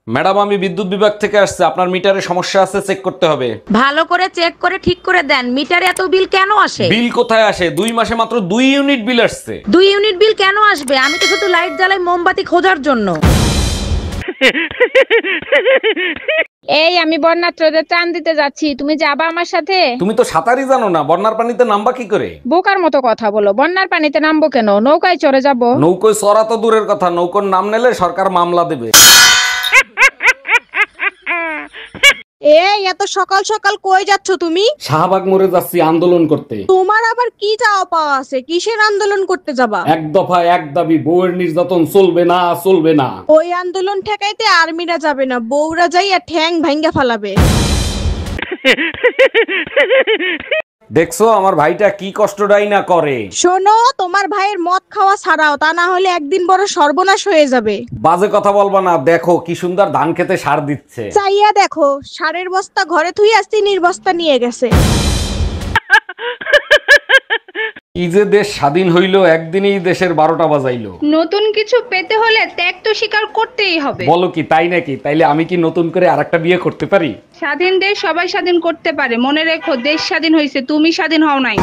Madam, আমি বিদ্যুৎ বিভাগ থেকে আসছে, আপনার মিটারে সমস্যা আছে, চেক করতে হবে। ভালো করে চেক করে ঠিক করে দেন। মিটারে এত বিল কেন আসে? বিল কোথায় আসে? 2 মাসে মাত্র 2 ইউনিট বিল আসছে। 2 ইউনিট বিল কেন আসবে? আমি তো শুধু লাইট জ্বালাই মোমবাতি খোঁজার জন্য। এই আমি বন্যাত্রদের ত্রাণ দিতে যাচ্ছি, তুমি যাবা আমার সাথে? তুমি তো সাঁতারই জানো না, বন্যার পানিতে নামবা কি করে? বোকার মতো কথা বলো, বন্যার পানিতে নামবো কেন? নৌকায় চড়ে যাব। নৌকোয় চড়া তো দূরের কথা, নৌকোর নাম নিলে সরকার মামলা দেবে। এই এত সকাল সকাল কই যাচ্ছ তুমি? শাহবাগ মোড়ে যাচ্ছি আন্দোলন করতে। তোমার আবার কি চাওয়া পাওয়া আছে? কিসের আন্দোলন করতে যাবা? এক দফা এক দাবি, বউয়ের নির্যাতন চলবে না, চলবে না। ওই আন্দোলন ঠেকাইতে আর্মিরা যাবে না, বউরা যাইয়া ঠ্যাং ভাঙ্গা ফালাবে। দেখছো আমার ভাইটা কি কষ্টটাই না করে। শোনো, তোমার ভাইয়ের মদ খাওয়া ছাড়াও, তা না হলে একদিন বড় সর্বনাশ হয়ে যাবে। বাজে কথা বলবা না, দেখো কি সুন্দর ধান খেতে সার দিচ্ছে। চাইয়া দেখো, সারের বস্তা ঘরে থুই আসছি, নির্বস্তা নিয়ে গেছে। কি যে দেশ স্বাধীন হইলো, একদিনেই দেশের 12টা বাজাইলো। নতুন কিছু পেতে হলে ত্যাগ তো স্বীকার করতেই হবে। বলো কি, তাই নাকি? তাইলে আমি কি নতুন করে আরেকটা বিয়ে করতে পারি? স্বাধীন দেশ সবাই স্বাধীন করতে পারে, মনে রেখো দেশ স্বাধীন হয়েছে, তুমি স্বাধীন হও নাই।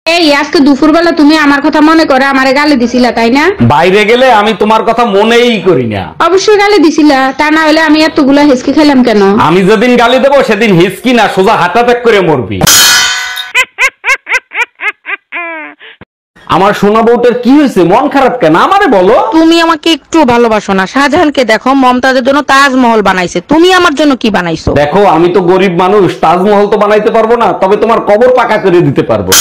এই আজকে দুপুরবেলা তুমি আমার কথা মনে করে আমারে গালি দিছিলা, তাই না? বাইরে গেলে আমি তোমার কথা মনেই করি না। অবশ্যই গালি দিছিলা, তা না হলে আমি এতগুলা হেসকি খেলাম কেন? আমি যেদিন গালি দেবো সেদিন হিসকি না, সোজা হার্ট অ্যাটাক করে মরবি। আমার সোনা বউটার কি হয়েছে? মন খারাপ কেন? আমারে বলো। তুমি আমাকে একটু ভালোবাসো না? শাহজাহানকে দেখো, মমতাজের জন্য তাজমহল বানাইছে, তুমি আমার জন্য কি বানাইছো? দেখো, আমি তো গরিব মানুষ, তাজমহল তো বানাইতে পারবো না, তবে তোমার কবর পাকা করে দিতে পারবো।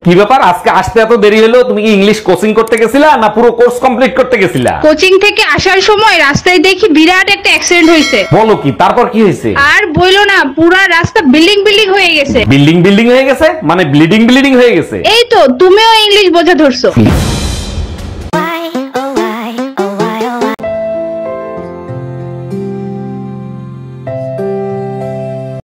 কি ব্যাপার, আজকে আসতে এত দেরি হলো? তুমি কি ইংলিশ কোচিং করতে গেছিলা না পুরো কোর্স কমপ্লিট করতে গেছিলা? কোচিং থেকে আসার সময় রাস্তায় দেখি বিরাট একটা অ্যাক্সিডেন্ট হয়েছে। বলো কি, তারপর কি হয়েছে? আর বইলো না, পুরা রাস্তা বিল্ডিং বিল্ডিং হয়ে গেছে। বিল্ডিং বিল্ডিং হয়ে গেছে মানে ব্লিডিং ব্লিডিং হয়ে গেছে? এই তো তুমিও ইংলিশ বোঝা ধরছো।